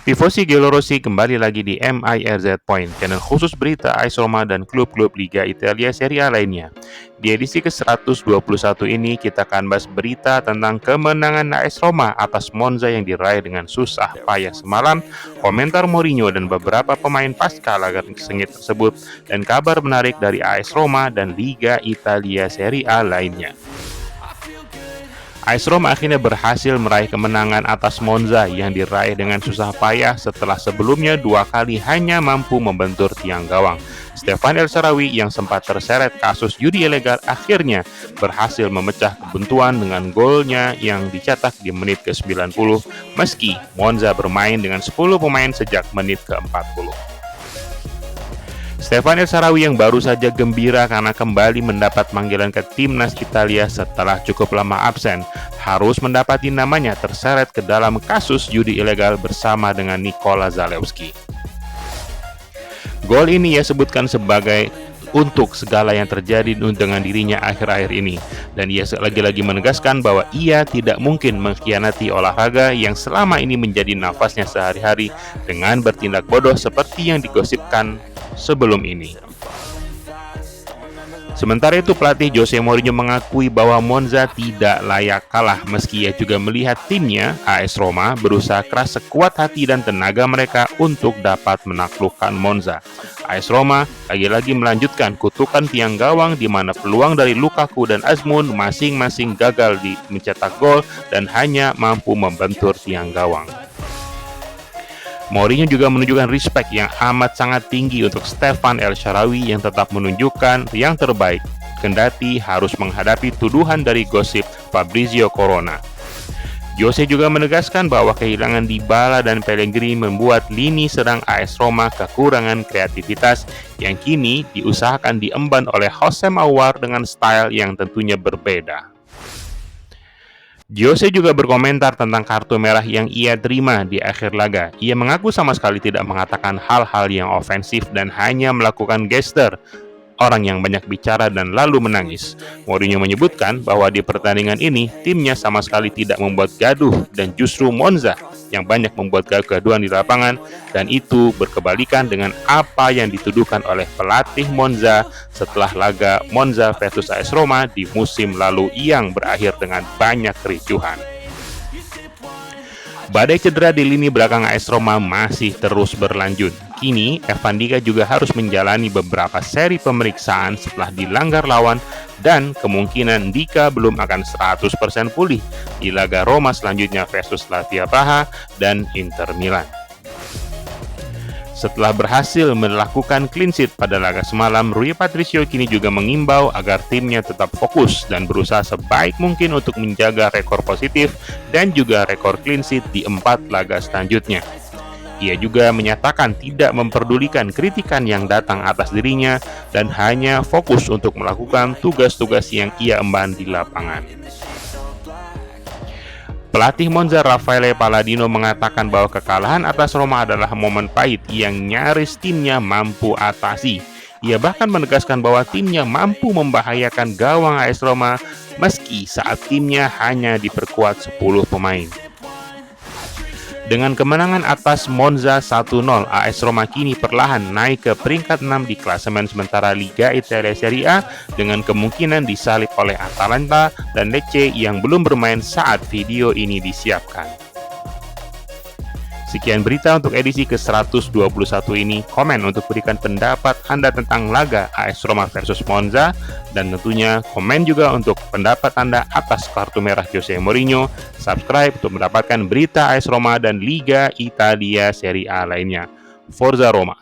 Tifosi Giallorossi kembali lagi di MIRZ Point, channel khusus berita AS Roma dan klub-klub Liga Italia Serie A lainnya. Di edisi ke-121 ini, kita akan bahas berita tentang kemenangan AS Roma atas Monza yang diraih dengan susah payah semalam, komentar Mourinho dan beberapa pemain pasca laga sengit tersebut, dan kabar menarik dari AS Roma dan Liga Italia Serie A lainnya. AS Roma akhirnya berhasil meraih kemenangan atas Monza yang diraih dengan susah payah setelah sebelumnya 2 kali hanya mampu membentur tiang gawang. Stefan El Shaarawy yang sempat terseret kasus judi ilegal akhirnya berhasil memecah kebuntuan dengan golnya yang dicetak di menit ke-90 meski Monza bermain dengan 10 pemain sejak menit ke-40. Stefan El Shaarawy yang baru saja gembira karena kembali mendapat panggilan ke timnas Italia setelah cukup lama absen, harus mendapati namanya terseret ke dalam kasus judi ilegal bersama dengan Nikola Zalewski. Gol ini ia sebutkan sebagai untuk segala yang terjadi dengan dirinya akhir-akhir ini, dan ia lagi-lagi menegaskan bahwa ia tidak mungkin mengkhianati olahraga yang selama ini menjadi nafasnya sehari-hari dengan bertindak bodoh seperti yang digosipkan sebelum ini. Sementara itu, pelatih Jose Mourinho mengakui bahwa Monza tidak layak kalah meski ia juga melihat timnya AS Roma berusaha keras sekuat hati dan tenaga mereka untuk dapat menaklukkan Monza. AS Roma lagi-lagi melanjutkan kutukan tiang gawang di mana peluang dari Lukaku dan Azmoun masing-masing gagal di mencetak gol dan hanya mampu membentur tiang gawang. Mourinho juga menunjukkan respect yang amat sangat tinggi untuk Stefan El Shaarawy yang tetap menunjukkan yang terbaik, kendati harus menghadapi tuduhan dari gosip Fabrizio Corona. Jose juga menegaskan bahwa kehilangan Dybala dan Pellegrini membuat lini serang AS Roma kekurangan kreativitas yang kini diusahakan diemban oleh Jose Mauvar dengan style yang tentunya berbeda. Jose juga berkomentar tentang kartu merah yang ia terima di akhir laga. Ia mengaku sama sekali tidak mengatakan hal-hal yang ofensif dan hanya melakukan gestur orang yang banyak bicara dan lalu menangis. Mourinho menyebutkan bahwa di pertandingan ini timnya sama sekali tidak membuat gaduh dan justru Monza yang banyak membuat kegaduhan di lapangan, dan itu berkebalikan dengan apa yang dituduhkan oleh pelatih Monza setelah laga Monza versus AS Roma di musim lalu yang berakhir dengan banyak kericuhan. Badai cedera di lini belakang AS Roma masih terus berlanjut. Kini, Evan Dika juga harus menjalani beberapa seri pemeriksaan setelah dilanggar lawan dan kemungkinan Dika belum akan 100% pulih di laga Roma selanjutnya versus Slavia Praha dan Inter Milan. Setelah berhasil melakukan clean sheet pada laga semalam, Rui Patricio kini juga mengimbau agar timnya tetap fokus dan berusaha sebaik mungkin untuk menjaga rekor positif dan juga rekor clean sheet di 4 laga selanjutnya. Ia juga menyatakan tidak memperdulikan kritikan yang datang atas dirinya dan hanya fokus untuk melakukan tugas-tugas yang ia emban di lapangan. Pelatih Monza Raffaele Palladino mengatakan bahwa kekalahan atas Roma adalah momen pahit yang nyaris timnya mampu atasi. Ia bahkan menegaskan bahwa timnya mampu membahayakan gawang AS Roma meski saat timnya hanya diperkuat 10 pemain. Dengan kemenangan atas Monza 1-0, AS Roma kini perlahan naik ke peringkat 6 di klasemen sementara Liga Italia Serie A dengan kemungkinan disalip oleh Atalanta dan Lecce yang belum bermain saat video ini disiapkan. Sekian berita untuk edisi ke-121 ini. Komen untuk berikan pendapat Anda tentang laga AS Roma versus Monza, dan tentunya komen juga untuk pendapat Anda atas kartu merah Jose Mourinho. Subscribe untuk mendapatkan berita AS Roma dan Liga Italia Serie A lainnya. Forza Roma!